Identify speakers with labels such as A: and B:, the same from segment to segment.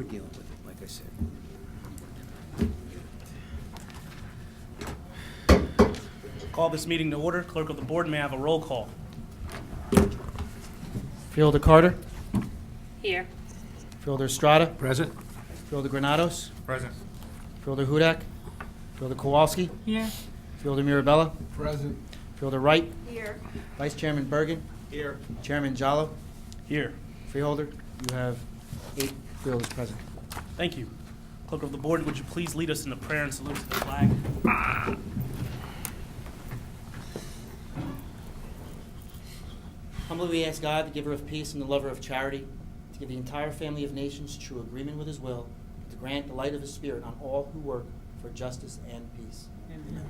A: we're dealing with it, like I said.
B: Call this meeting to order. Clerk of the board, may I have a roll call?
C: Freeholder Carter.
D: Here.
C: Freeholder Estrada.
A: Present?
C: Freeholder Granados.
B: Present.
C: Freeholder Hudak. Freeholder Kowalski.
D: Here.
C: Freeholder Mirabella.
A: Present.
C: Freeholder Wright.
D: Here.
C: Vice Chairman Bergen.
B: Here.
C: Chairman Jallo.
B: Here.
C: Freeholder, you have 8 freeholders present.
B: Thank you. Clerk of the board, would you please lead us in a prayer and salute to the flag?
C: Humbly we ask God, the giver of peace and the lover of charity, to give the entire family of nations true agreement with his will, and to grant the light of his spirit on all who work for justice and peace.
D: Amen.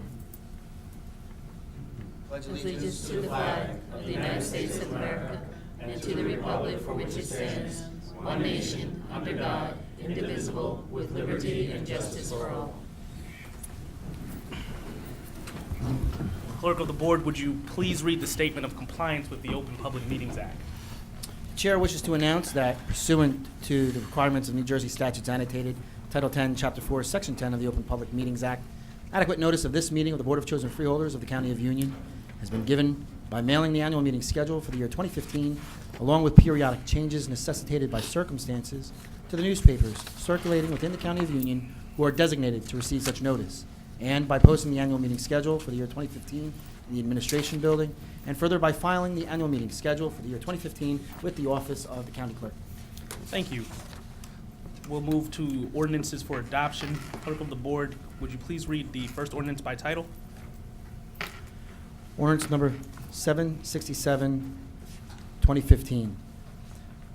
C: Pledge
D: Allegiance to the flag of the United States of America and to the republic for which it stands, one nation, under God, indivisible, with liberty and justice for all.
B: Clerk of the board, would you please read the statement of compliance with the Open Public Meetings Act?
C: The Chair wishes to announce that pursuant to the requirements of New Jersey statutes annotated, Title 10, Chapter 4, Section 10 of the Open Public Meetings Act, adequate notice of this meeting of the Board of Chosen Freeholders of the County of Union has been given by mailing the annual meeting schedule for the year 2015, along with periodic changes necessitated by circumstances, to the newspapers circulating within the County of Union who are designated to receive such notice, and by posting the annual meeting schedule for the year 2015 in the Administration Building, and further by filing the annual meeting schedule for the year 2015 with the Office of the County Clerk.
B: Thank you. We'll move to ordinances for adoption. Clerk of the board, would you please read the first ordinance by title?
C: Ordinance number 767, 2015.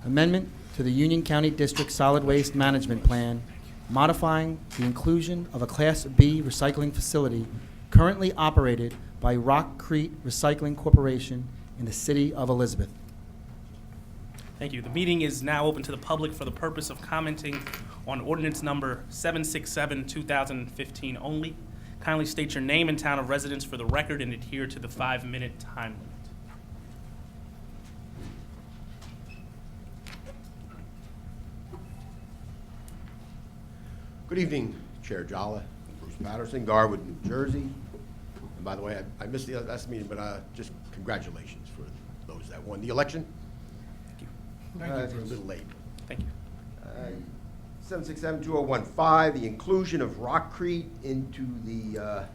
C: Amendment to the Union County District Solid Waste Management Plan, modifying the inclusion of a Class B recycling facility currently operated by Rockcrete Recycling Corporation in the city of Elizabeth.
B: Thank you. The meeting is now open to the public for the purpose of commenting on ordinance number 767, 2015 only. Kindly state your name and town of residence for the record and adhere to the 5-minute time limit.
E: Good evening, Chair Jalla, Bruce Patterson, Garwood, New Jersey. And by the way, I missed the last meeting, but just congratulations for those that won the election.
B: Thank
E: It's a little late.
B: Thank you.
E: 767-2015, the inclusion of Rockcrete into the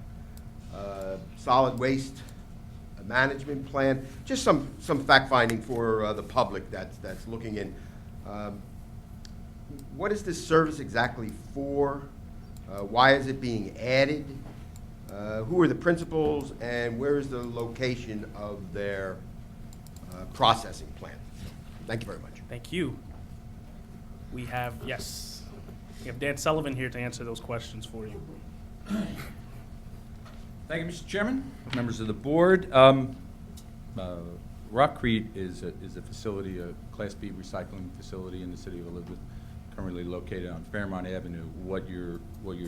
E: solid waste management plan. Just some fact-finding for the public that's looking in. What is this service exactly for? Why is it being added? Who are the principals, and where is the location of their processing plant? Thank you very much.
B: Thank you. We have Dan Sullivan here to answer those questions for you.
F: Thank you, Mr. Chairman, members of the board. Rockcrete is a facility, a Class B recycling facility in the city of Elizabeth, currently located on Fairmont Avenue. What you're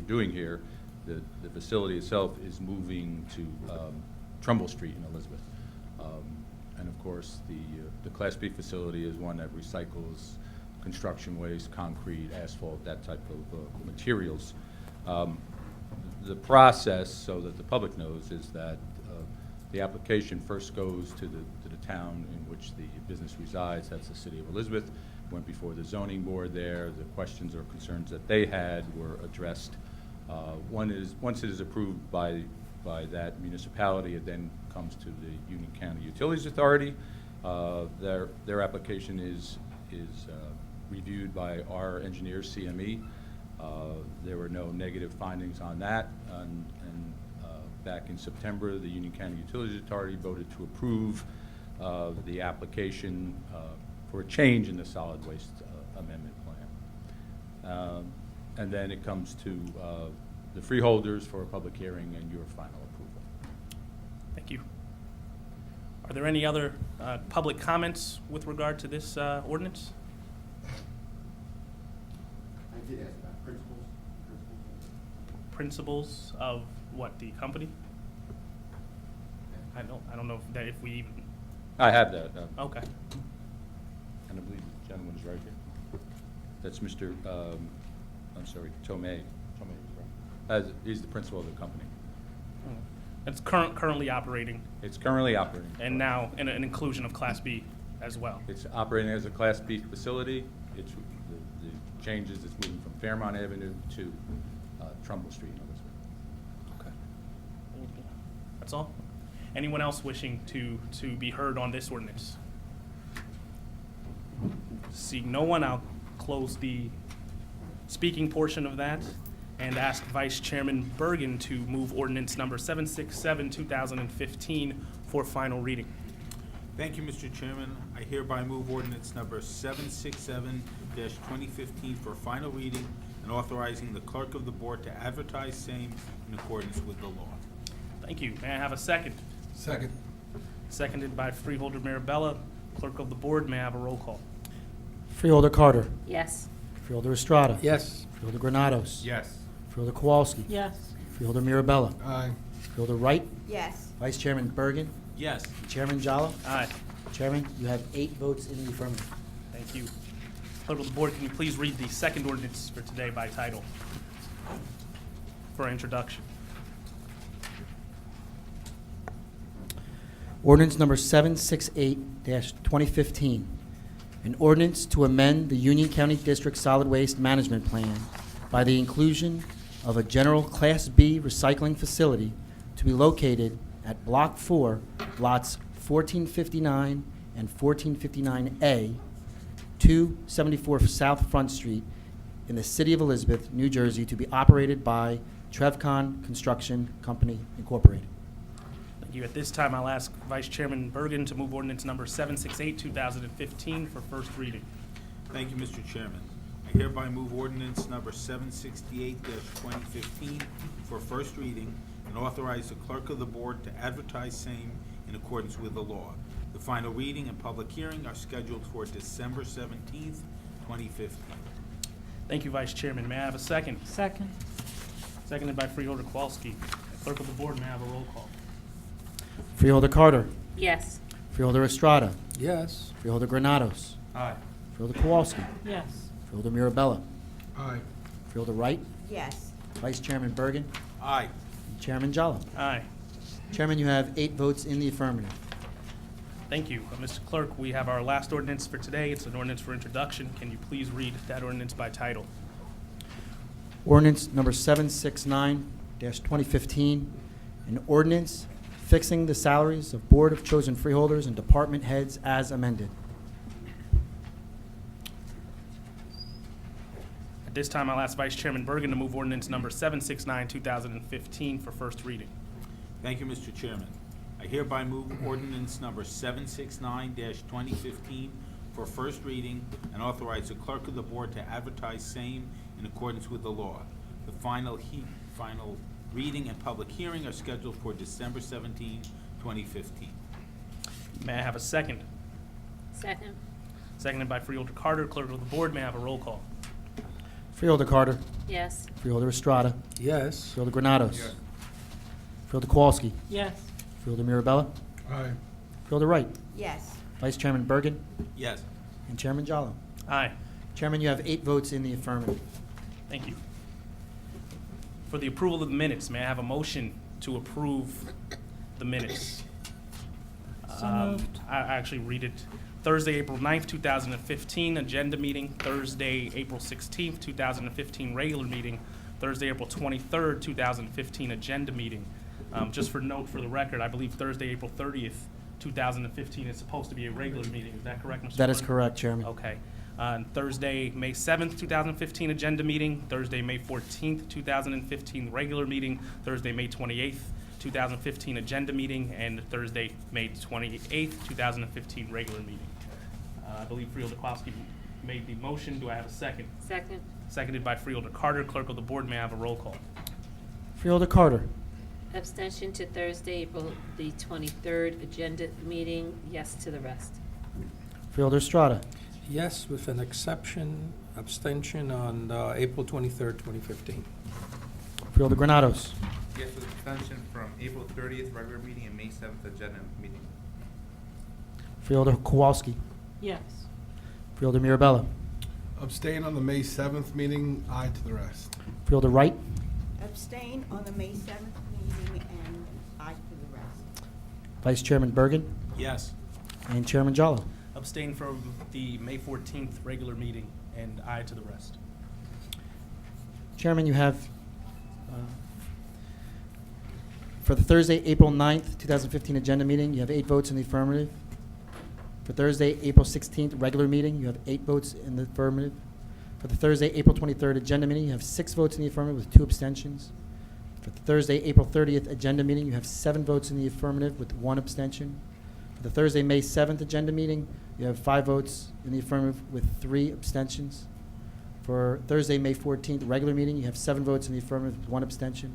F: doing here, the facility itself is moving to Trumbull Street in Elizabeth. And of course, the Class B facility is one that recycles construction waste, concrete, asphalt, that type of materials. The process, so that the public knows, is that the application first goes to the town in which the business resides. That's the city of Elizabeth. Went before the zoning board there. The questions or concerns that they had were addressed. Once it is approved by that municipality, it then comes to the Union County Utilities Authority. Their application is reviewed by our engineers, CME. There were no negative findings on that, and back in September, the Union County Utilities Authority voted to approve the application for a change in the solid waste amendment plan. And then it comes to the freeholders for a public hearing and your final approval.
B: Thank you. Are there any other public comments with regard to this ordinance?
E: I did ask about principals.
B: Principles of what, the company? I don't know if we even.
F: I have that.
B: Okay.
F: And I believe the gentleman is right here. That's Mr., I'm sorry, Tomei. As, he's the principal of the company.
B: It's currently operating,
F: It's currently operating.
B: and now an inclusion of Class B as well.
F: It's operating as a Class B facility. It's, the changes, it's moving from Fairmont Avenue to Trumbull Street in Elizabeth.
B: Okay. That's all? Anyone else wishing to be heard on this ordinance? Seeing no one, I'll close the speaking portion of that and ask Vice Chairman Bergen to move ordinance number 767, 2015 for final reading.
A: Thank you, Mr. Chairman. I hereby move ordinance number 767-2015 for final reading and authorizing the clerk of the board to advertise same in accordance with the law.
B: Thank you. May I have a second?
G: Second.
B: Seconded by Freeholder Mirabella. Clerk of the board, may I have a roll call?
C: Freeholder Carter.
D: Yes.
C: Freeholder Estrada.
G: Yes.
C: Freeholder Granados.
G: Yes.
C: Freeholder Kowalski.
D: Yes.
C: Freeholder Mirabella.
G: Aye.
C: Freeholder Wright.
D: Yes.
C: Vice Chairman Bergen.
A: Yes.
C: Chairman Jallo.
B: Aye.
C: Chairman, you have 8 votes in the affirmative.
B: Thank you. Clerk of the board, can you please read the second ordinance for today by title for introduction?
C: Ordinance number 768-2015, an ordinance to amend the Union County District Solid Waste Management Plan by the inclusion of a general Class B recycling facility to be located at Block 4, lots 1459 and 1459A, 274 South Front Street, in the city of Elizabeth, New Jersey, to be operated by Trevcon Construction Company, Incorporated.
B: Thank you. At this time, I'll ask Vice Chairman Bergen to move ordinance number 768, 2015 for first reading.
A: Thank you, Mr. Chairman. I hereby move ordinance number 768-2015 for first reading and authorize the clerk of the board to advertise same in accordance with the law. The final reading and public hearing are scheduled for December 17th, 2015.
B: Thank you, Vice Chairman. May I have a second?
D: Second.
B: Seconded by Freeholder Kowalski. Clerk of the board, may I have a roll call?
C: Freeholder Carter.
D: Yes.
C: Freeholder Estrada.
G: Yes.
C: Freeholder Granados.
B: Aye.
C: Freeholder Kowalski.
D: Yes.
C: Freeholder Mirabella.
G: Aye.
C: Freeholder Wright.
D: Yes.
C: Vice Chairman Bergen.
A: Aye.
C: And Chairman Jallo.
B: Aye.
C: Chairman, you have 8 votes in the affirmative.
B: Thank you. Mr. Clerk, we have our last ordinance for today. It's an ordinance for introduction. Can you please read that ordinance by title?
C: Ordinance number 769-2015, an ordinance fixing the salaries of Board of Chosen Freeholders and department heads as amended.
B: At this time, I'll ask Vice Chairman Bergen to move ordinance number 769, 2015 for first reading.
A: Thank you, Mr. Chairman. I hereby move ordinance number 769-2015 for first reading and authorize the clerk of the board to advertise same in accordance with the law. The final reading and public hearing are scheduled for December 17, 2015.
B: May I have a second?
D: Second.
B: Seconded by Freeholder Carter. Clerk of the board, may I have a roll call?
C: Freeholder Carter.
D: Yes.
C: Freeholder Estrada.
G: Yes.
C: Freeholder Granados. Freeholder Kowalski.
D: Yes.
C: Freeholder Mirabella.
G: Aye.
C: Freeholder Wright.
D: Yes.
C: Vice Chairman Bergen.
A: Yes.
C: And Chairman Jallo.
B: Aye.
C: Chairman, you have 8 votes in the affirmative.
B: Thank you. For the approval of the minutes, may I have a motion to approve the minutes? I actually read it. Thursday, April 9th, 2015, agenda meeting. Thursday, April 16th, 2015, regular meeting. Thursday, April 23rd, 2015, agenda meeting. Just for note for the record, I believe Thursday, April 30th, 2015 is supposed to be a regular meeting. Is that correct, Mr.
C: That is
B: Clerk?
C: correct, Chairman.
B: Okay. Thursday, May 7th, 2015, agenda meeting. Thursday, May 14th, 2015, regular meeting. Thursday, May 28th, 2015, agenda meeting. And Thursday, May 28th, 2015, regular meeting. I believe Freeholder Kowalski made the motion. Do I have a second?
D: Second.
B: Seconded by Freeholder Carter. Clerk of the board, may I have a roll call?
C: Freeholder Carter.
D: Abstention to Thursday, April the 23rd agenda meeting. Yes to the rest.
C: Freeholder Estrada.
G: Yes, with an exception, abstention on April 23rd, 2015.
C: Freeholder Granados.
H: Yes, with extension from April 30th regular meeting and May 7th agenda meeting.
C: Freeholder Kowalski.
D: Yes.
C: Freeholder Mirabella.
I: Abstain on the May 7th meeting, aye to the rest.
C: Freeholder Wright,
J: Abstain on the May 7th meeting and aye for the rest.
C: Vice Chairman Bergen,
A: Yes.
C: and Chairman Jallo.
B: Abstain from the May 14th regular meeting and aye to the rest.
C: Chairman, you have, for the Thursday, April 9th, 2015 agenda meeting, you have 8 votes in the affirmative. For Thursday, April 16th, regular meeting, you have 8 votes in the affirmative. For the Thursday, April 23rd agenda meeting, you have 6 votes in the affirmative with 2 abstentions. For the Thursday, April 30th agenda meeting, you have 7 votes in the affirmative with 1 abstention. For the Thursday, May 7th agenda meeting, you have 5 votes in the affirmative with 3 abstentions. For Thursday, May 14th, regular meeting, you have 7 votes in the affirmative with 1 abstention.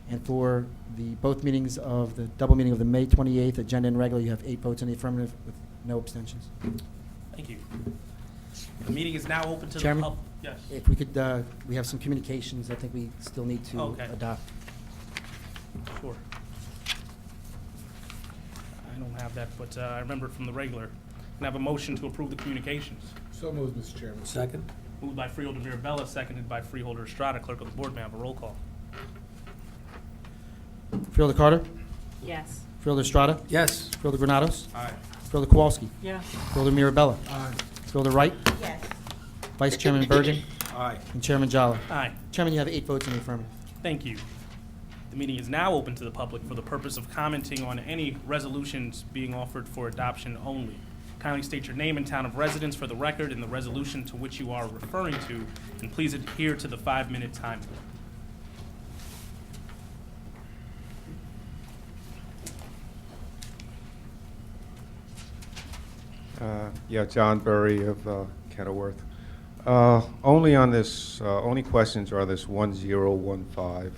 C: And for the both meetings of the double meeting of the May 28th agenda and regular, you have 8 votes in the affirmative with no abstentions.
B: Thank you. The meeting is now open to the
C: Chairman?
B: public. Yes.
C: If we could, we have some communications I think we still need to
B: Okay.
C: adopt.
B: Sure. I don't have that, but I remember it from the regular. Can I have a motion to approve the communications?
I: So moved, Mr. Chairman.
G: Second?
B: Moved by Freeholder Mirabella, seconded by Freeholder Estrada. Clerk of the Board, may I have a roll call?
C: Freeholder Carter?
D: Yes.
C: Freeholder Estrada?
G: Yes.
C: Freeholder Granados?
A: Aye.
C: Freeholder Kowalski?
D: Yes.
C: Freeholder Mirabella?
I: Aye.
C: Freeholder Wright?
J: Yes.
C: Vice Chairman Bergen?
A: Aye.
C: And Chairman Jallo.
B: Aye.
C: Chairman, you have 8 votes in the affirmative.
B: Thank you. The meeting is now open to the public for the purpose of commenting on any resolutions being offered for adoption only. Kindly state your name and town of residence for the record and the resolution to which you are referring to, and please adhere to the 5-minute time limit.
K: Yeah, John Burry of Kenilworth. Only on this, only questions are this 1015.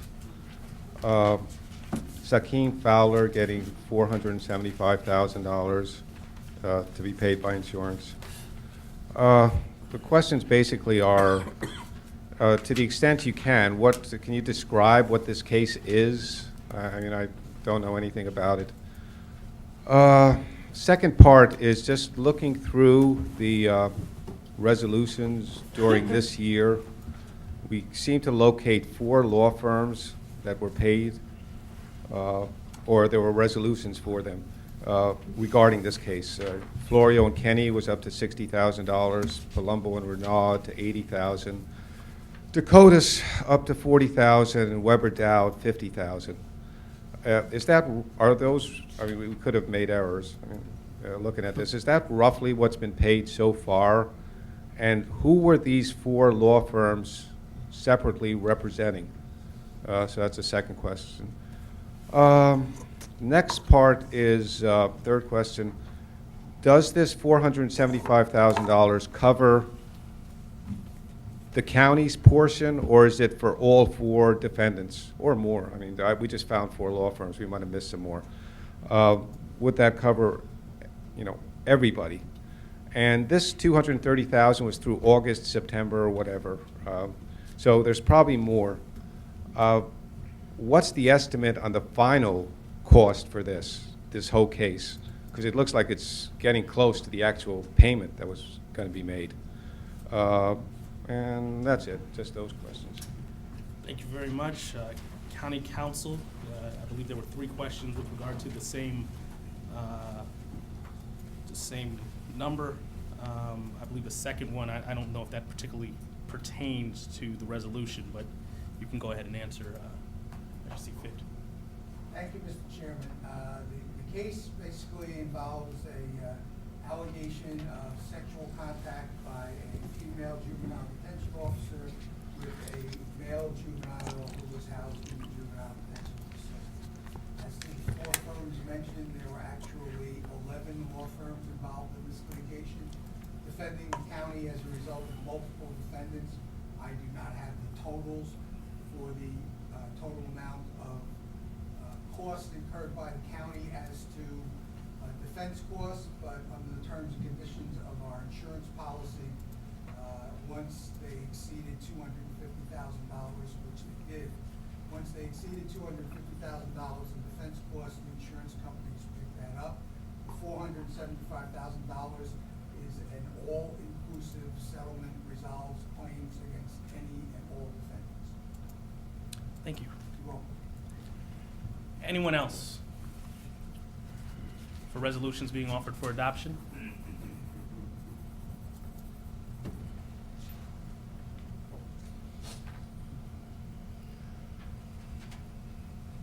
K: Sakeem Fowler getting $475,000 to be paid by insurance. The questions basically are, to the extent you can, can you describe what this case is? I mean, I don't know anything about it. Second part is just looking through the resolutions during this year. We seem to locate 4 law firms that were paid, or there were resolutions for them regarding this case. Florio and Kenny was up to $60,000, Palumbo and Renaud to $80,000, Dakotas up to $40,000, and Weber Dowd $50,000. Are those, I mean, we could have made errors, I mean, looking at this. Is that roughly what's been paid so far? And who were these 4 law firms separately representing? So that's the second question. Next part is, third question, does this $475,000 cover the county's portion, or is it for all 4 defendants, or more? I mean, we just found 4 law firms. We might have missed some more. Would that cover, everybody? And this $230,000 was through August, September, or whatever. So there's probably more. What's the estimate on the final cost for this whole case? Because it looks like it's getting close to the actual payment that was going to be made. And that's it, just those questions.
B: Thank you very much. County Council, I believe there were 3 questions with regard to the same number. I believe the second one, I don't know if that particularly pertains to the resolution, but you can go ahead and answer as you see fit.
L: Thank you, Mr. Chairman. The case basically involves a allegation of sexual contact by a female juvenile detention officer with a male juvenile who was housed in the juvenile detention facility. As the 4 firms mentioned, there were actually 11 law firms involved in this litigation, defending the county as a result of multiple defendants. I do not have the totals for the total amount of costs incurred by the county as to defense costs, but under the terms and conditions of our insurance policy, once they exceeded $250,000, which they did, once they exceeded $250,000 in defense costs, the insurance companies picked that up. $475,000 is an all-inclusive settlement resolving
B: Thank you.
L: You're welcome.
B: Anyone else for resolutions being offered for adoption?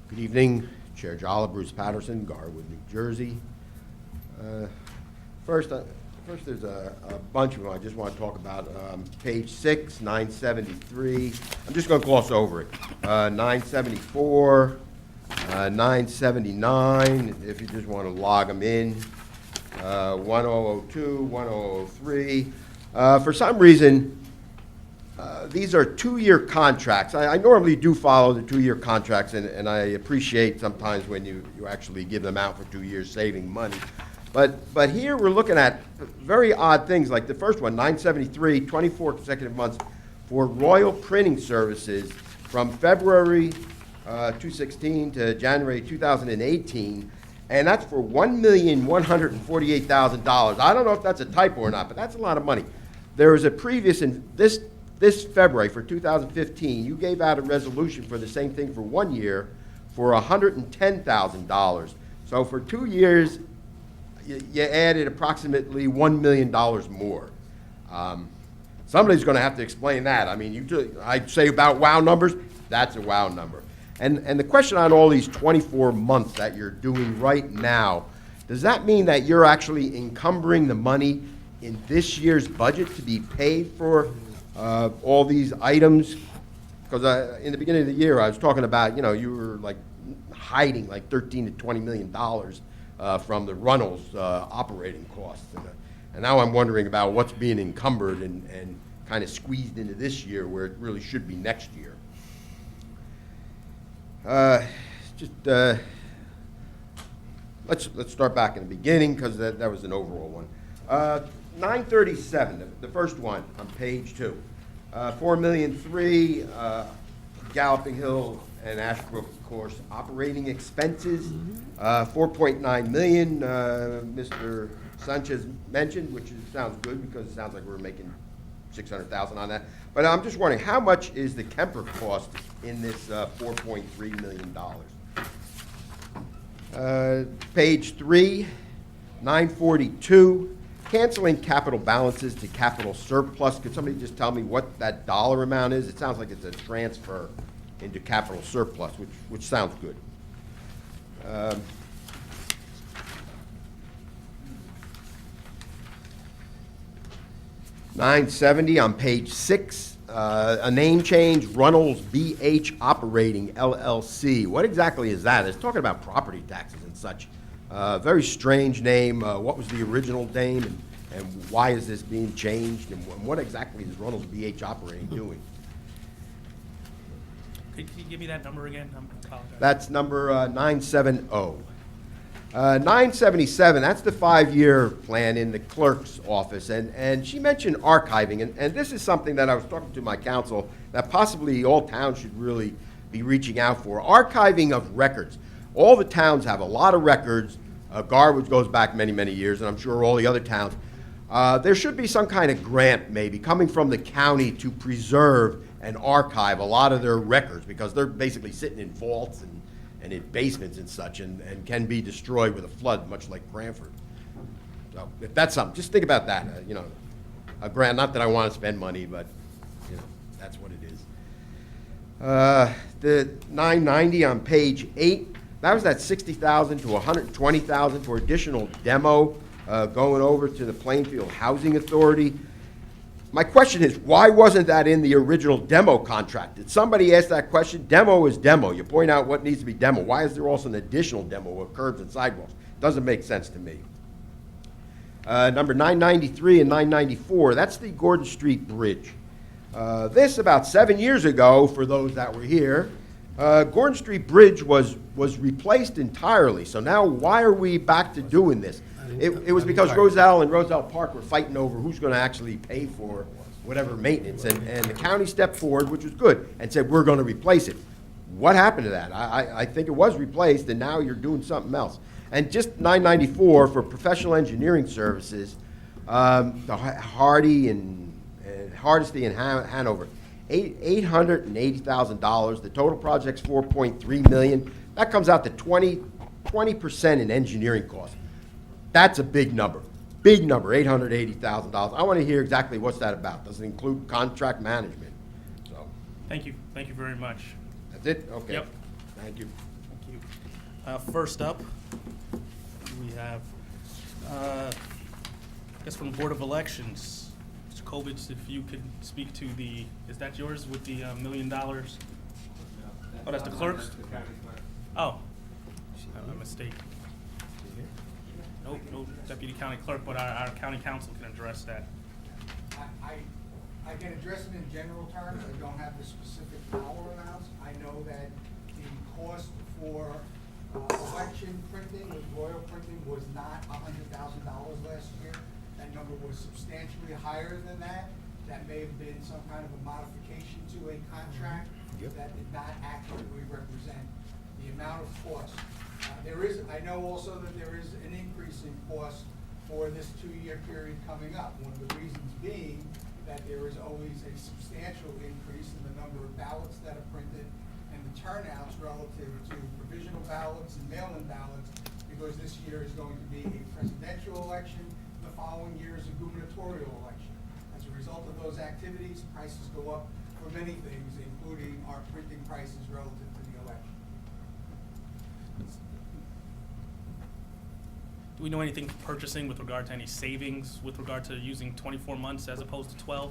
E: Good evening, Chair Jolly, Bruce Patterson, Garwood, New Jersey. First, there's a bunch of them I just want to talk about. Page 6, 973. I'm just going to gloss over it. 974, 979, if you just want to log them in. 1002, 1003. For some reason, these are two-year contracts. I normally do follow the two-year contracts, and I appreciate sometimes when you actually give them out for 2 years, saving money. But here we're looking at very odd things, like the first one, 973, 24 consecutive months for Royal Printing Services from February 2016 to January 2018, and that's for $1,148,000. I don't know if that's a typo or not, but that's a lot of money. There was a previous, in this February for 2015, you gave out a resolution for the same thing for 1 year for $110,000. So for 2 years, you added approximately $1 million more. Somebody's going to have to explain that. I mean, I say about wow numbers, that's a wow number. And the question on all these 24 months that you're doing right now, does that mean that you're actually encumbering the money in this year's budget to be paid for all these items? Because in the beginning of the year, I was talking about, you were like hiding like $13 to $20 million from the Runnels operating costs. And now I'm wondering about what's being encumbered and kind of squeezed into this year where it really should be next year. Let's start back in the beginning, because that was an overall one. 937, the first one on page 2. $4,000,003, Galloping Hill and Ashbrook, of course, operating expenses. 4.9 million, Mr. Sanchez mentioned, which sounds good because it sounds like we're making 600,000 on that. But I'm just wondering, how much is the Kemper cost in this $4.3 million? Page 3, 942, canceling capital balances to capital surplus. Could somebody just tell me what that dollar amount is? It sounds like it's a transfer into capital surplus, which sounds good. 970 on page 6, a name change, Runnels BH Operating LLC. What exactly is that? It's talking about property taxes and such. Very strange name. What was the original name, and why is this being changed, and what exactly is Runnels BH Operating doing?
B: Could you give me that number again? I apologize.
E: That's number 970. 977, that's the 5-year plan in the clerk's office, and she mentioned archiving, and this is something that I was talking to my counsel that possibly all towns should really be reaching out for. Archiving of records. All the towns have a lot of records. Garwood goes back many, many years, and I'm sure all the other towns. There should be some kind of grant maybe coming from the county to preserve and archive a lot of their records, because they're basically sitting in vaults and in basements and such, and can be destroyed with a flood, much like Cranford. So if that's something, just think about that. A grant, not that I want to spend money, but that's what it is. The 990 on page 8, that was that 60,000 to 120,000 for additional demo going over to the Plainfield Housing Authority. My question is, why wasn't that in the original demo contract? Did somebody ask that question? Demo is demo. You point out what needs to be demo. Why is there also an additional demo of curbs and sidewalks? Doesn't make sense to me. Number 993 and 994, that's the Gordon Street Bridge. This, about 7 years ago, for those that were here, Gordon Street Bridge was replaced entirely. So now why are we back to doing this? It was because Roselle and Roselle Park were fighting over who's going to actually pay for whatever maintenance. And the county stepped forward, which was good, and said, we're going to replace it. What happened to that? I think it was replaced, and now you're doing something else. And just 994 for professional engineering services, the Hardesty in Hanover. $880,000. The total project's $4.3 million. That comes out to 20% in engineering costs. That's a big number. Big number, $880,000. I want to hear exactly what's that about. Does it include contract management? So,
B: Thank you very much.
E: that's it? Okay.
B: Yep.
E: Thank you.
B: Thank you. First up, we have, I guess from the Board of Elections, Mr. Kovitz, if you could speak to the, is that yours with the $1 million? Oh, that's the clerk's? Oh, a mistake. Nope, no deputy county clerk, but our county council can address that.
L: I can address it in general terms. I don't have the specific dollar amounts. I know that the cost for election printing with Royal Printing was not $100,000 last year. That number was substantially higher than that. That may have been some kind of a modification to a contract that did not accurately represent the amount of cost. I know also that there is an increase in cost for this 2-year period coming up. One of the reasons being that there is always a substantial increase in the number of ballots that are printed and the turnouts relative to provisional ballots and mail-in ballots, because this year is going to be a presidential election, and the following year is a gubernatorial election. As a result of those activities, prices go up for many things, including our printing prices relative to the election.
B: Do we know anything purchasing with regard to any savings with regard to using 24 months as opposed to 12?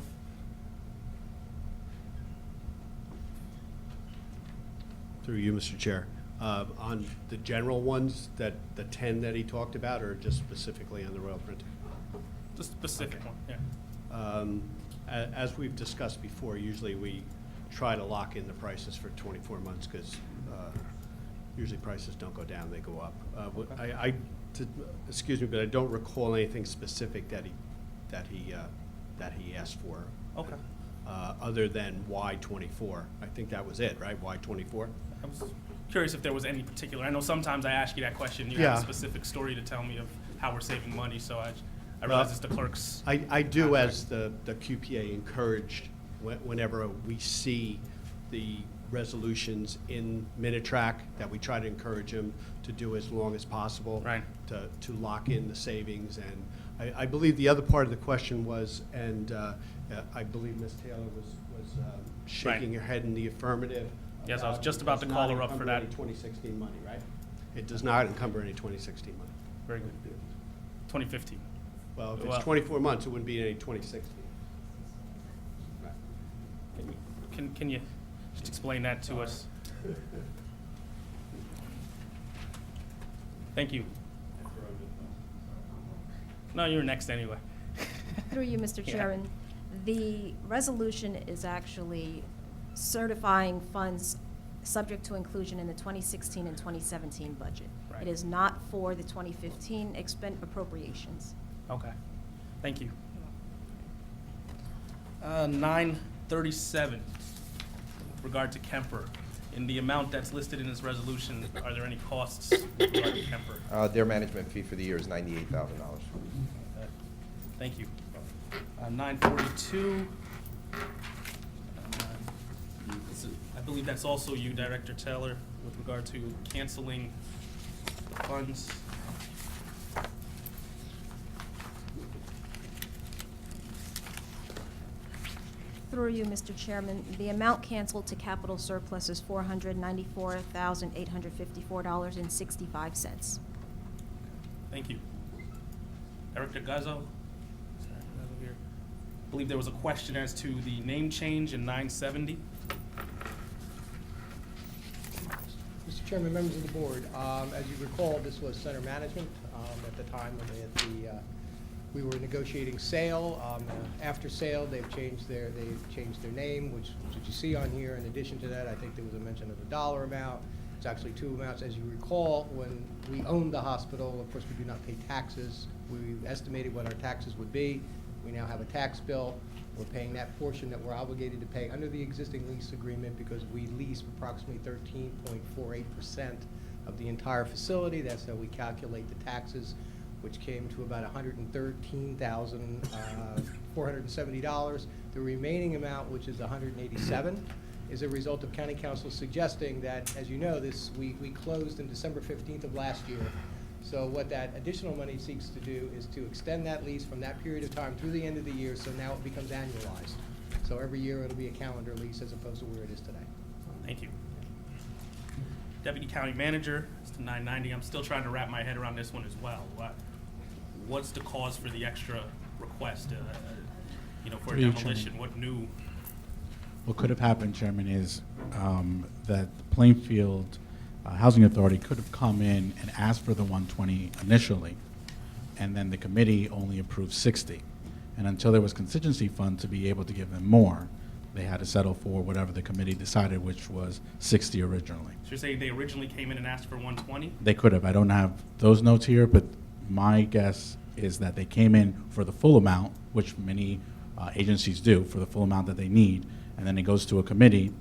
M: Through you, Mr. Chair. On the general ones, the 10 that he talked about, or just specifically on the Royal Printing?
B: The specific one, yeah.
M: As we've discussed before, usually we try to lock in the prices for 24 months because usually prices don't go down, they go up. Excuse me, but I don't recall anything specific that he asked for.
B: Okay.
M: Other than why 24. I think that was it, right? Why 24?
B: I was curious if there was any particular, I know sometimes I ask you that question, you have a specific story to tell me of how we're saving money, so I realize it's the clerk's.
M: I do, as the QPA encouraged, whenever we see the resolutions in Minitrack, that we try to encourage them to do as long as possible.
B: Right.
M: To lock in the savings. And I believe the other part of the question was, and I believe Ms. Taylor was shaking her head in the affirmative.
B: Yes, I was just about to call her up for that.
M: It does not encumber any 2016 money, right? It does not encumber any 2016 money.
B: Very good. 2015.
M: Well, if it's 24 months, it wouldn't be any 2016. Right.
B: Can you just explain that to us? Thank you. No, you're next anyway.
N: Through you, Mr.
B: Yeah.
N: Chairman, the resolution is actually certifying funds subject to inclusion in the 2016 and 2017 budget.
B: Right.
N: It is not for the 2015 appropriations.
B: Okay, thank you. 937, with regard to Kemper. In the amount that's listed in this resolution, are there any costs with regard to Kemper?
O: Their management fee for the year is $98,000.
B: Thank you. 942. I believe that's also you, Director Taylor, with regard to canceling the funds.
N: Through you, Mr. Chairman, the amount canceled to capital surplus is $494,854.65.
B: Thank you. Director Guzzo? I believe there was a question as to the name change in 970.
P: Mr. Chairman, members of the board, as you recall, this was Center Management at the time when we were negotiating sale. After sale, they've changed their name, which you see on here. In addition to that, I think there was a mention of a dollar amount. It's actually two amounts. As you recall, when we owned the hospital, of course, we do not pay taxes. We estimated what our taxes would be. We now have a tax bill. We're paying that portion that we're obligated to pay under the existing lease agreement because we lease approximately 13.48% of the entire facility. That's how we calculate the taxes. which came to about $113,470. The remaining amount, which is $187,000, is a result of County Council suggesting that, as you know, we closed on December 15th of last year. So what that additional money seeks to do is to extend that lease from that period of time through the end of the year, so now it becomes annualized. So every year it'll be a calendar lease as opposed to where it is today.
B: Thank you. Deputy County Manager, it's the 990. I'm still trying to wrap my head around this one as well. What's the cause for the extra request, for
Q: Through you,
B: demolition? What new?
Q: What could have happened, Chairman, is that the Plainfield Housing Authority could have come in and asked for the 120 initially, and then the committee only approved 60. And until there was contingency fund to be able to give them more, they had to settle for whatever the committee decided, which was 60 originally.
B: So you're saying they originally came in and asked for 120?
Q: They could have. I don't have those notes here, but my guess is that they came in for the full amount, which many agencies do, for the full amount that they need, and then it goes to a committee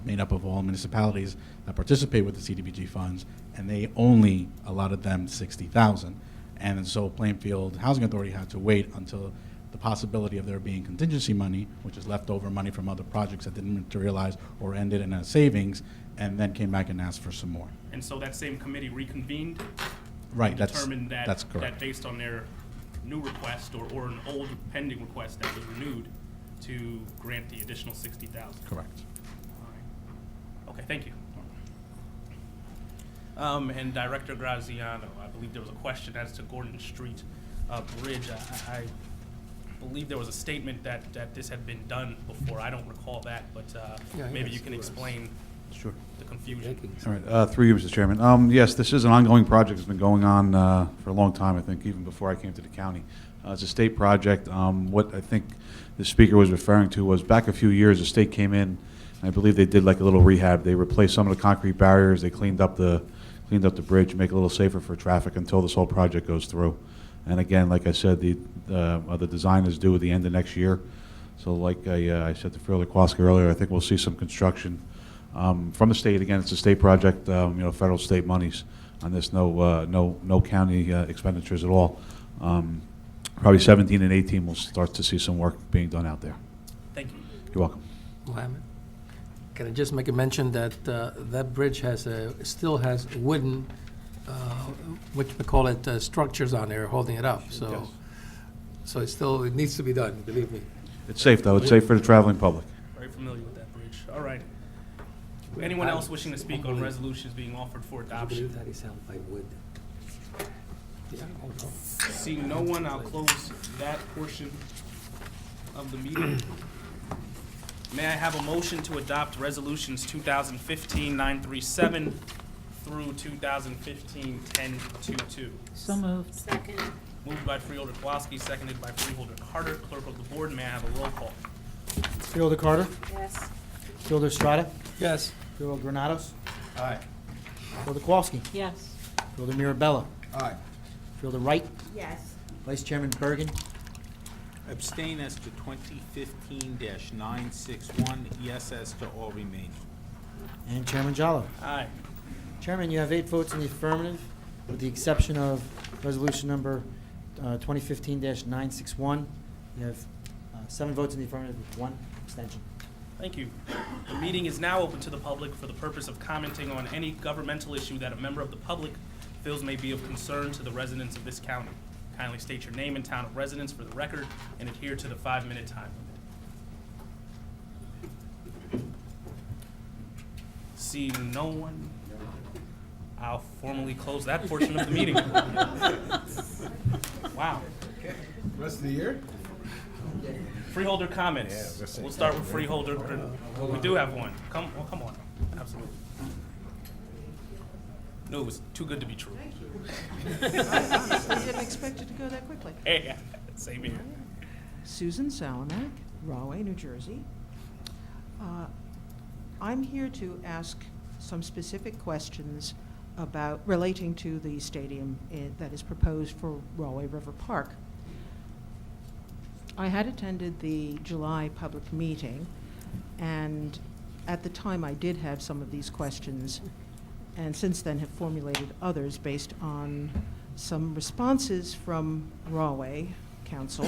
Q: made up of all municipalities that participate with the CDBG funds, and they only allotted them 60,000. And so Plainfield Housing Authority had to wait until the possibility of there being contingency money, which is leftover money from other projects that didn't materialize or ended in a savings, and then came back and asked for some more.
B: And so that same committee reconvened?
Q: Right,
B: and
Q: that's
B: determined that,
Q: correct.
B: that based on their new request or an old pending request that was renewed to grant the additional 60,000?
Q: Correct.
B: All right. Okay, thank you. And Director Graziano, I believe there was a question as to Gordon Street Bridge. I believe there was a statement that this had been done before. I don't recall that, but maybe you can explain
F: Sure.
B: the confusion.
F: All right, through you, Mr. Chairman. Yes, this is an ongoing project. It's been going on for a long time, I think, even before I came to the county. It's a state project. What I think the speaker was referring to was back a few years, the state came in, and I believe they did like a little rehab. They replaced some of the concrete barriers. They cleaned up the bridge, make it a little safer for traffic until this whole project goes through. And again, like I said, the design is due at the end of next year. So like I said to Freeholder Kowalski earlier, I think we'll see some construction from the state. Again, it's a state project, federal state monies on this, no county expenditures at all. Probably 17 and 18 we'll start to see some work being done out there.
B: Thank you.
F: You're welcome.
G: Mohammed, can I just make a mention that that bridge still has wooden, what we call it, structures on there holding it up. So, it needs to be done. Believe me.
F: It's safe though. It's safe for the traveling public.
B: Very familiar with that bridge. All right. Anyone else wishing to speak on resolutions being offered for adoption?
G: That is held by wood.
B: Seeing no one, I'll close that portion of the meeting. May I have a motion to adopt resolutions 2015-937 through 2015-1022?
D: So moved. Second.
B: Moved by Freeholder Kowalski, seconded by Freeholder Carter. Clerk of the board, may I have a roll call?
C: Freeholder Carter?
D: Yes.
C: Freeholder Strada?
G: Yes.
C: Freeholder Granados?
G: Aye.
C: Freeholder Kowalski?
D: Yes.
C: Freeholder Mirabella?
I: Aye.
C: Freeholder Wright?
J: Yes.
C: Vice Chairman Bergen?
A: Abstain as to 2015-961, yes as to all remaining.
C: And Chairman Jallo?
B: Aye.
C: Chairman, you have 8 votes in the affirmative, with the exception of resolution number 2015-961. You have 7 votes in the affirmative with 1 abstention.
B: Thank you. The meeting is now open to the public for the purpose of commenting on any governmental issue that a member of the public feels may be of concern to the residents of this county. Kindly state your name and town of residence for the record and adhere to the 5-minute time limit. Seeing no one, I'll formally close that portion of the meeting. Wow.
I: Rest of the year?
B: Freeholder comments. We'll start with Freeholder. We do have one. Come on. Absolutely. No, it was too good to be true.
R: I didn't expect it to go that quickly.
B: Hey, same here.
R: Susan Salamak, Rahway, New Jersey. I'm here to ask some specific questions relating to the stadium that is proposed for Rahway River Park. I had attended the July public meeting, and at the time I did have some of these questions, and since then have formulated others based on some responses from Rahway Council.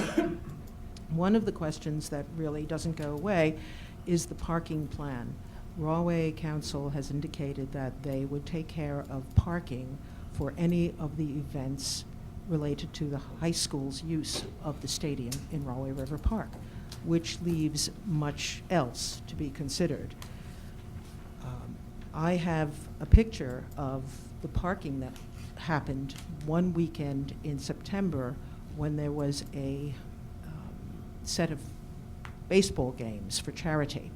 R: One of the questions that really doesn't go away is the parking plan. Rahway Council has indicated that they would take care of parking for any of the events related to the high school's use of the stadium in Rahway River Park, which leaves much else to be considered. I have a picture of the parking that happened one weekend in September when there was a set of baseball games for charity.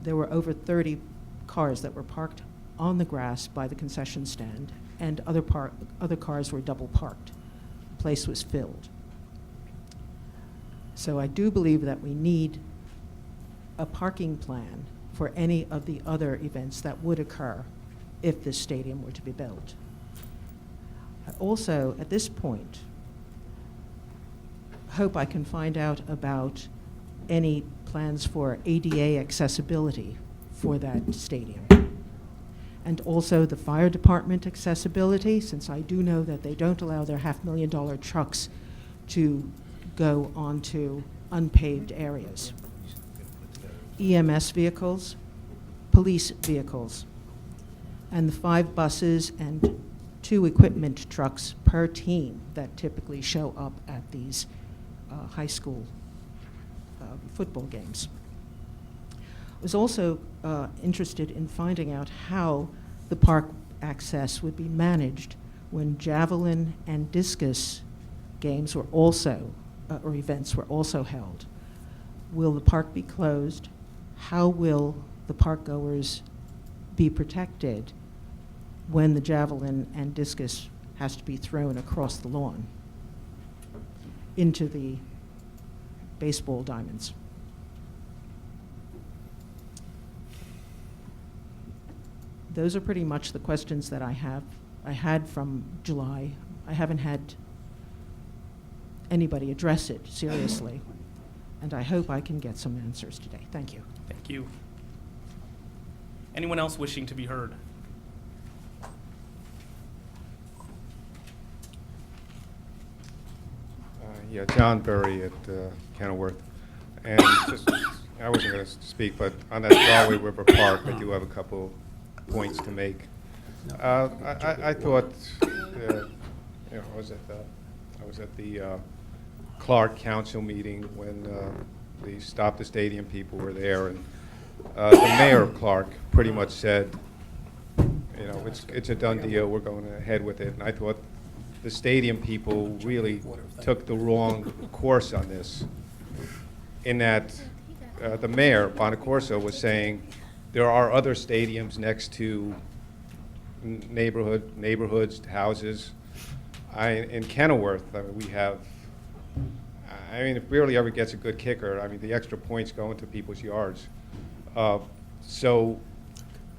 R: There were over 30 cars that were parked on the grass by the concession stand, and other cars were double parked. The place was filled. So I do believe that we need a parking plan for any of the other events that would occur if this stadium were to be built. I also, at this point, hope I can find out about any plans for ADA accessibility for that stadium. And also the fire department accessibility, since I do know that they don't allow their $500,000 trucks to go onto unpaved areas. EMS vehicles, police vehicles, and the 5 buses and 2 equipment trucks per team that typically show up at these high school football games. I was also interested in finding out how the park access would be managed when javelin and discus games were also, or events were also held. Will the park be closed? How will the park goers be protected when the javelin and discus has to be thrown across the lawn into the baseball diamonds? Those are pretty much the questions that I had from July. I haven't had anybody address it seriously, and I hope I can get some answers today. Thank you.
B: Thank you. Anyone else wishing to be heard?
K: Yeah, John Berry at Kenilworth. And just, I wasn't going to speak, but on that Rahway River Park, I do have a couple points to make. I thought, I was at the Clark Council meeting when the Stop the Stadium people were there, and the mayor of Clark pretty much said, it's a done deal, we're going ahead with it. And I thought the stadium people really took the wrong course on this, in that the mayor, Bonacorso, was saying there are other stadiums next to neighborhoods, houses. In Kenilworth, we have, it barely ever gets a good kicker. The extra points go into people's yards. But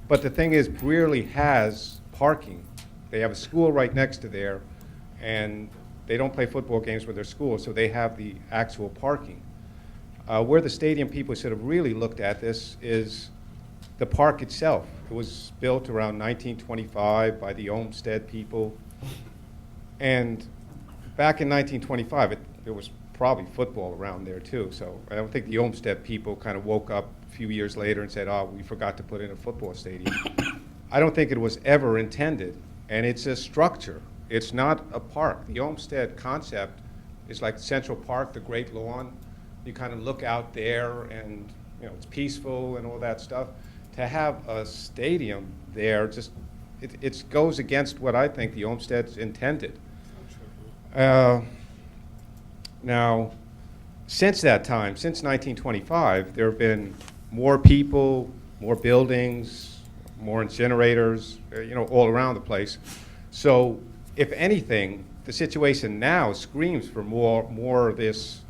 K: the thing is, Brearley has parking. They have a school right next to there, and they don't play football games with their school, so they have the actual parking. Where the stadium people should have really looked at this is the park itself. It was built around 1925 by the Olmsted people. And back in 1925, there was probably football around there too. So I don't think the Olmsted people kind of woke up a few years later and said, oh, we forgot to put in a football stadium. I don't think it was ever intended. And it's a structure. It's not a park. The Olmsted concept is like Central Park, the Great Lawn. You kind of look out there and it's peaceful and all that stuff. To have a stadium there, it goes against what I think the Olmsted's intended. Now, since that time, since 1925, there have been more people, more buildings, more incinerators, all around the place. So, if anything, the situation now screams for more of this,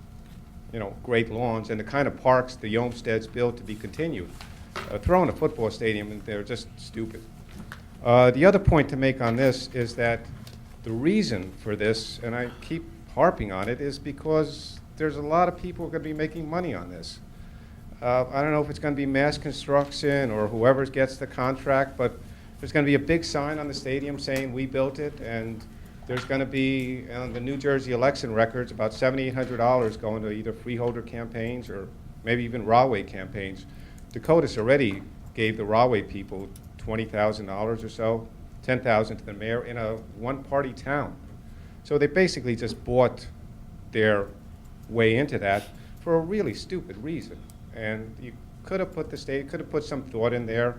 K: great lawns and the kind of parks the Olmsted's built to be continued. Throwing a football stadium in there, just stupid. The other point to make on this is that the reason for this, and I keep harping on it, is because there's a lot of people who are going to be making money on this. I don't know if it's going to be mass construction or whoever gets the contract, but there's going to be a big sign on the stadium saying we built it, and there's going to be on the New Jersey election records about $7,800 going to either Freeholder campaigns or maybe even Rahway campaigns. Dakotas already gave the Rahway people $20,000 or so, $10,000 to the mayor in a one-party town. So they basically just bought their way into that for a really stupid reason. And you could have put some thought in there.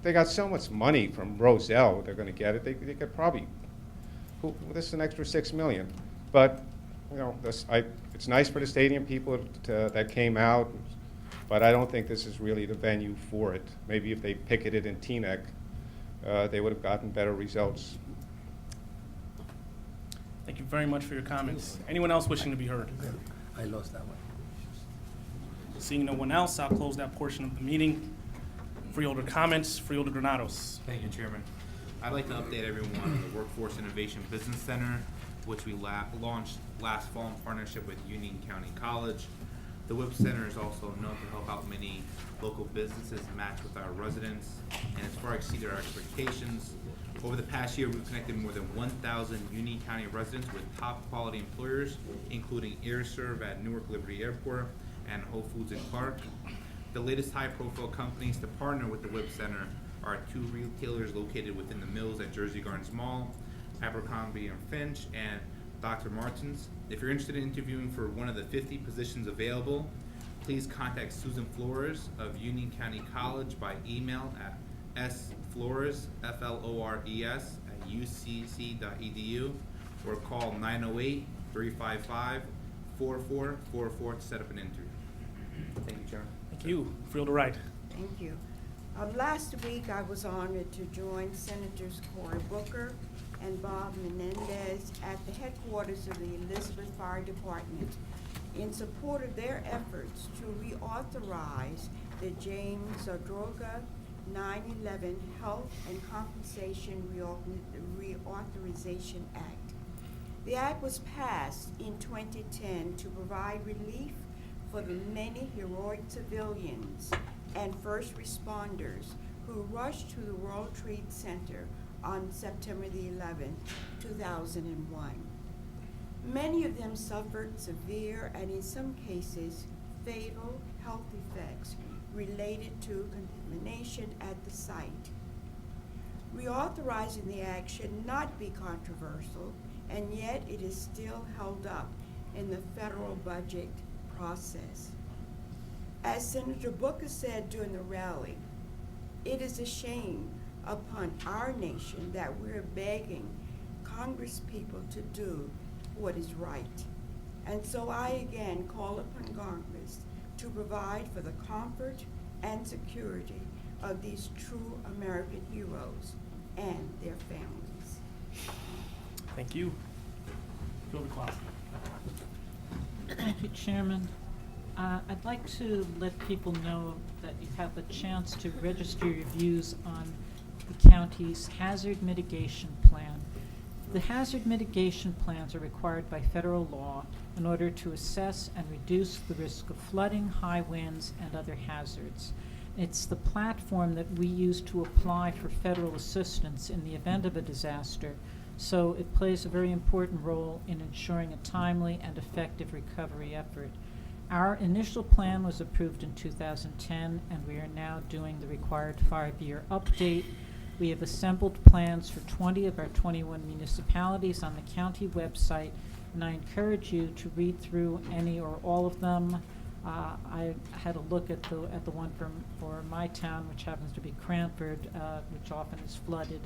K: They got so much money from Roselle, they're going to get it. They could probably, this is an extra $6 million. But, you know, it's nice for the stadium people that came out, but I don't think this is really the venue for it. Maybe if they picketed in Teaneck, they would have gotten better results.
B: Thank you very much for your comments. Anyone else wishing to be heard?
G: I lost that one.
B: Seeing no one else, I'll close that portion of the meeting. Freeholder comments, Freeholder Granados.
H: Thank you, Chairman. I'd like to update everyone on the Workforce Innovation Business Center, which we launched last fall in partnership with Union County College. The WIP Center is also known to help out many local businesses match with our residents, and it's far exceeded our expectations. Over the past year, we've connected more than 1,000 Union County residents with top quality employers, including AirServe at Newark Liberty Airport and Whole Foods in Clark. The latest high-profile companies to partner with the WIP Center are 2 retailers located within the Mills at Jersey Gardens Mall, Abercrombie & Finch, and Dr. Martens. If you're interested in interviewing for one of the 50 positions available, please contact Susan Flores of Union County College by email at sflores, F-L-O-R-E-S, at ucc.edu, or call 908-355-4444 to set up an interview. Thank you, Chairman.
B: Thank you. Freeholder Wright.
J: Thank you. Last week, I was honored to join Senators Cory Booker and Bob Menendez at the headquarters of the Elizabeth Fire Department in support of their efforts to reauthorize the James Zadroga 9/11 Health and Compensation Reauthorization Act. The act was passed in 2010 to provide relief for the many heroic civilians and first responders who rushed to the World Trade Center on September the 11th, 2001. Many of them suffered severe and in some cases fatal health effects related to contamination at the site. Reauthorizing the act should not be controversial, and yet it is still held up in the federal budget process. As Senator Booker said during the rally, it is a shame upon our nation that we're begging Congress people to do what is right. And so I again call upon Congress to provide for the comfort and security of these true American heroes and their families.
B: Thank you. Freeholder Clausen.
S: Thank you, Chairman. I'd like to let people know that you have a chance to register your views on the county's hazard mitigation plan. The hazard mitigation plans are required by federal law in order to assess and reduce the risk of flooding, high winds, and other hazards. It's the platform that we use to apply for federal assistance in the event of a disaster, so it plays a very important role in ensuring a timely and effective recovery effort. Our initial plan was approved in 2010, and we are now doing the required 5-year update. We have assembled plans for 20 of our 21 municipalities on the county website, and I encourage you to read through any or all of them. I had a look at the one for my town, which happens to be Cranford, which often is flooded.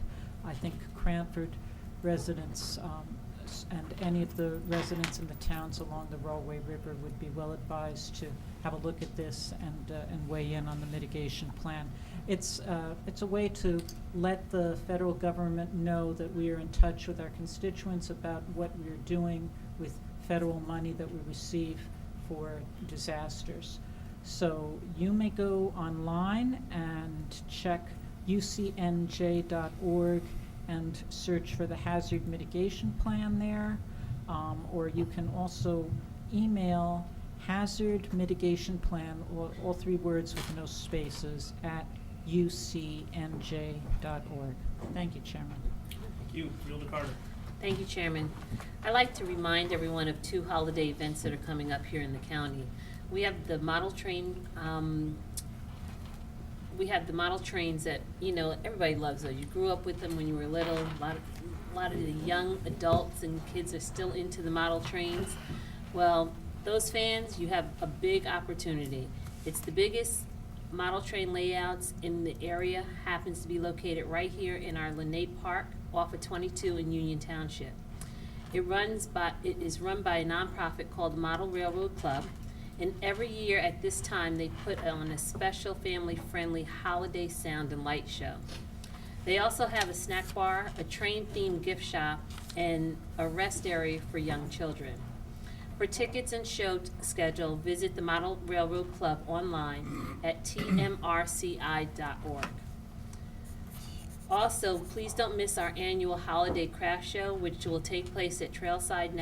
S: I think Cranford residents and any of the residents in the towns along the Rahway River would be well advised to have a look at this and weigh in on the mitigation plan. It's a way to let the federal government know that we are in touch with our constituents about what we're doing with federal money that we receive for disasters. So you may go online and check ucnj.org and search for the hazard mitigation plan there, or you can also email hazard mitigation plan, all 3 words with no spaces, at ucnj.org. Thank you, Chairman.
B: Thank you. Freeholder Carter.
D: Thank you, Chairman. I'd like to remind everyone of 2 holiday events that are coming up here in the county. We have the model train, trains that, you know, everybody loves those. You grew up with them when you were little. A lot of the young adults and kids are still into the model trains. Well, those fans, you have a big opportunity. It's the biggest model train layouts in the area, happens to be located right here in our Linden Park off of 22 in Union Township. It is run by a nonprofit called the Model Railroad Club, and every year at this time they put on a special family-friendly holiday sound and light show. They also have a snack bar, a train-themed gift shop, and a rest area for young children. For tickets and show schedule, visit the Model Railroad Club online at tmrci.org. Also, please don't miss our annual holiday craft show, which will take place at Trailside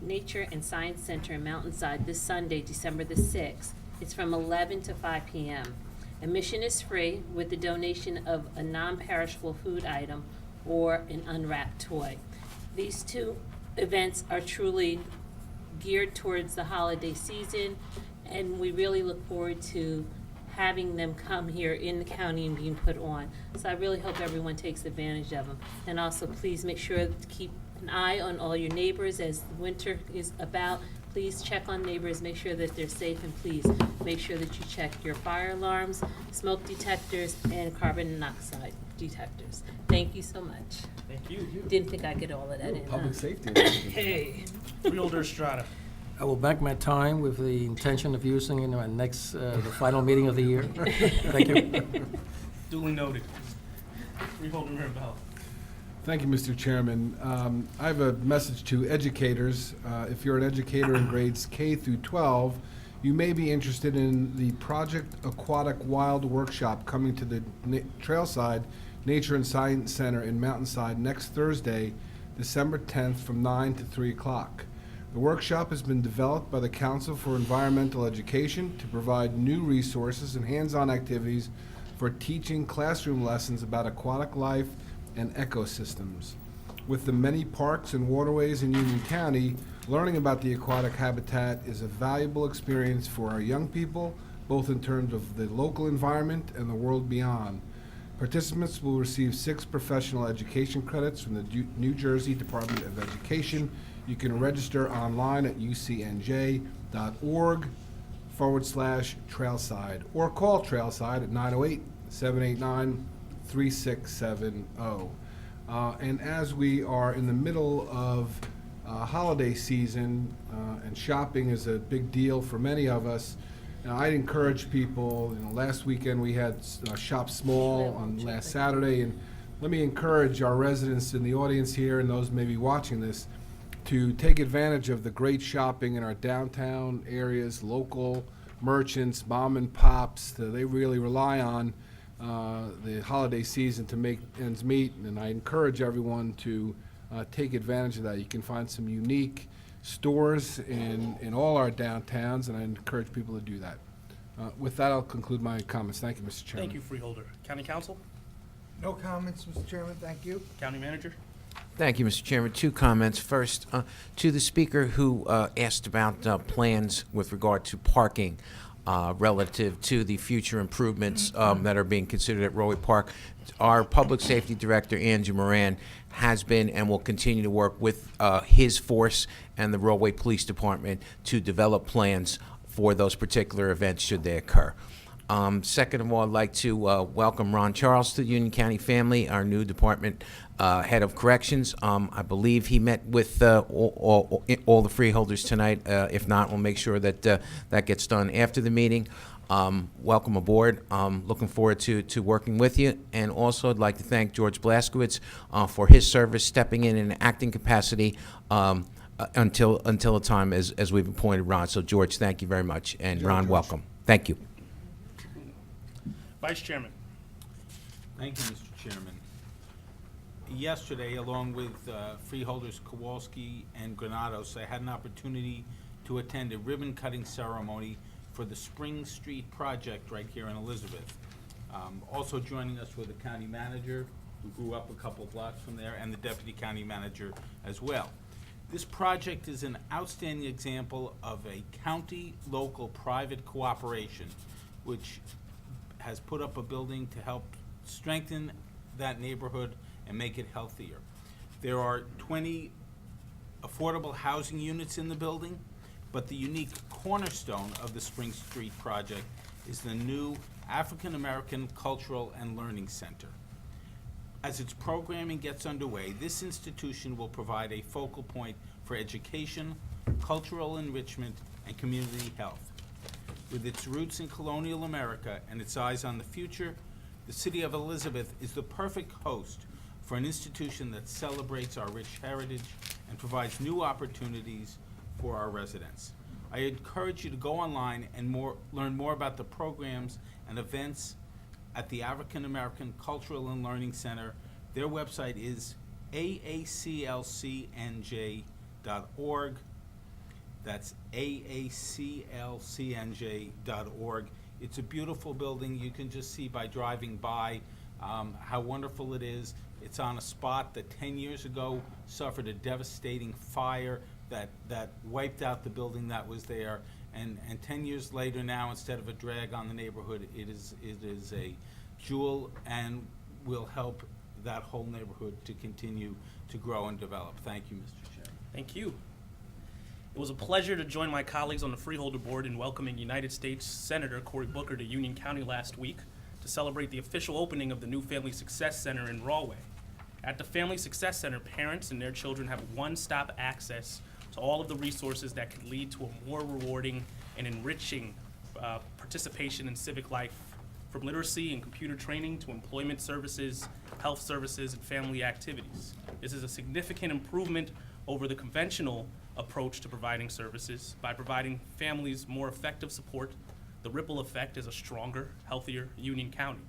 D: Nature and Science Center in Mountainside this Sunday, December the 6th. It's from 11 to 5 p.m. Admission is free with the donation of a non-perishable food item or an unwrapped toy. These 2 events are truly geared towards the holiday season, and we really look forward to having them come here in the county and being put on. So I really hope everyone takes advantage of them. And also, please make sure to keep an eye on all your neighbors as the winter is about. Please check on neighbors, make sure that they're safe, and please make sure that you check your fire alarms, smoke detectors, and carbon monoxide detectors. Thank you so much.
B: Thank you.
D: Didn't think I'd get all of that in.
I: Public
D: huh?
I: safety.
D: Hey.
B: Freeholder Estrada.
G: I will bank my time with the intention of using it in my next, the final meeting of the year. Thank you.
B: Duly noted. Freeholder Mirabella.
I: Thank you, Mr. Chairman. I have a message to educators. If you're an educator in grades K through 12, you may be interested in the Project Aquatic Wild Workshop coming to the Trailside Nature and Science Center in Mountainside next Thursday, December 10th from 9 to 3 o'clock. The workshop has been developed by the Council for Environmental Education to provide new resources and hands-on activities for teaching classroom lessons about aquatic life and ecosystems. With the many parks and waterways in Union County, learning about the aquatic habitat is a valuable experience for our young people, both in terms of the local environment and the world beyond. Participants will receive 6 professional education credits from the New Jersey Department of Education. You can register online at ucnj.org/Trailside or call Trailside at 908-789-3670. And as we are in the middle of holiday season and shopping is a big deal for many of us, I'd encourage people, last weekend we had Shop Small on last Saturday, and let me encourage our residents in the audience here and those maybe watching this to take advantage of the great shopping in our downtown areas, local merchants, mom and pops. They really rely on the holiday season to make ends meet, and I encourage everyone to take advantage of that. You can find some unique stores in all our downtowns, and I encourage people to do that. With that, I'll conclude my comments. Thank you, Mr. Chairman.
B: Thank you, Freeholder. County Council?
L: No comments, Mr. Chairman, thank you.
B: County Manager?
T: Thank you, Mr. Chairman. 2 comments. First, to the speaker who asked about plans with regard to parking relative to the future improvements that are being considered at Rollway Park. Our Public Safety Director, Andrew Moran, has been and will continue to work with his force and the Rollway Police Department to develop plans for those particular events should they occur. Second of all, I'd like to welcome Ron Charles to the Union County family, our new department head of corrections. I believe he met with all the freeholders tonight. If not, we'll make sure that that gets done after the meeting. Welcome aboard. Looking forward to working with you. And also, I'd like to thank George Blaskowitz for his service, stepping in an acting capacity until a time as we've appointed Ron. So, George, thank you very much. And Ron, welcome. Thank you.
B: Vice Chairman.
A: Thank you, Mr. Chairman. Yesterday, along with freeholders Kowalski and Granados, I had an opportunity to attend a ribbon-cutting ceremony for the Spring Street project right here in Elizabeth. Also joining us were the county manager, who grew up a couple blocks from there, and the deputy county manager as well. This project is an outstanding example of a county-local private cooperation, which has put up a building to help strengthen that neighborhood and make it healthier. There are 20 affordable housing units in the building, but the unique cornerstone of the Spring Street project is the new African American Cultural and Learning Center. As its programming gets underway, this institution will provide a focal point for education, cultural enrichment, and community health. With its roots in colonial America and its eyes on the future, the city of Elizabeth is the perfect host for an institution that celebrates our rich heritage and provides new opportunities for our residents. I encourage you to go online and learn more about the programs and events at the African American Cultural and Learning Center. Their website is aaclcnj.org. That's aaclcnj.org. It's a beautiful building. You can just see by driving by how wonderful it is. It's on a spot that 10 years ago suffered a devastating fire that wiped out the building that was there. And 10 years later now, instead of a drag on the neighborhood, it is a jewel and will help that whole neighborhood to continue to grow and develop. Thank you, Mr. Chairman.
B: Thank you. It was a pleasure to join my colleagues on the Freeholder Board in welcoming United States Senator Cory Booker to Union County last week to celebrate the official opening of the new Family Success Center in Rahway. At the Family Success Center, parents and their children have one-stop access to all of the resources that can lead to a more rewarding and enriching participation in civic life, from literacy and computer training to employment services, health services, and family activities. This is a significant improvement over the conventional approach to providing services. By providing families more effective support, the ripple effect is a stronger, healthier Union County.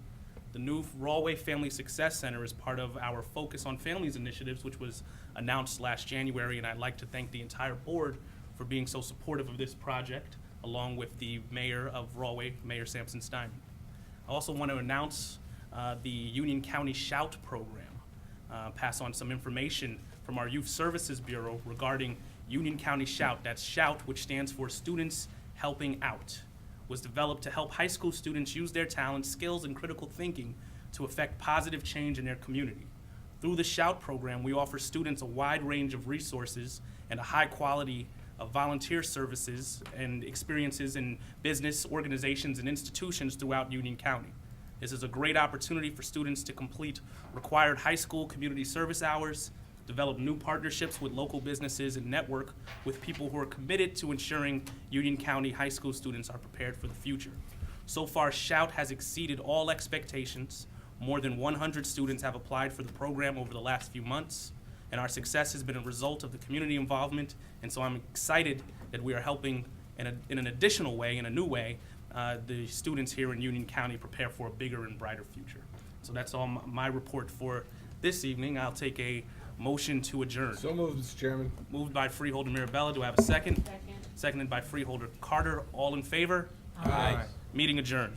B: The new Rahway Family Success Center is part of our Focus on Families initiatives, which was announced last January, and I'd like to thank the entire board for being so supportive of this project, along with the mayor of Rahway, Mayor Sampson Stein. I also want to announce the Union County Shout program, pass on some information from our Youth Services Bureau regarding Union County Shout. That's Shout, which stands for Students Helping Out. Was developed to help high school students use their talents, skills, and critical thinking to affect positive change in their community. Through the Shout program, we offer students a wide range of resources and a high quality of volunteer services and experiences in business, organizations, and institutions throughout Union County. This is a great opportunity for students to complete required high school community service hours, develop new partnerships with local businesses, and network with people who are committed to ensuring Union County high school students are prepared for the future. So far, Shout has exceeded all expectations. More than 100 students have applied for the program over the last few months, and our success has been a result of the community involvement, and so I'm excited that we are helping in an additional way, in a new way, the students here in Union County prepare for a bigger and brighter future. So that's all my report for this evening. I'll take a motion to adjourn.
I: So moved, Mr. Chairman.
B: Moved by Freeholder Mirabella. Do I have a second?
D: Second.
B: Seconded by Freeholder Carter. All in favor?
I: Aye.
B: Meeting adjourned.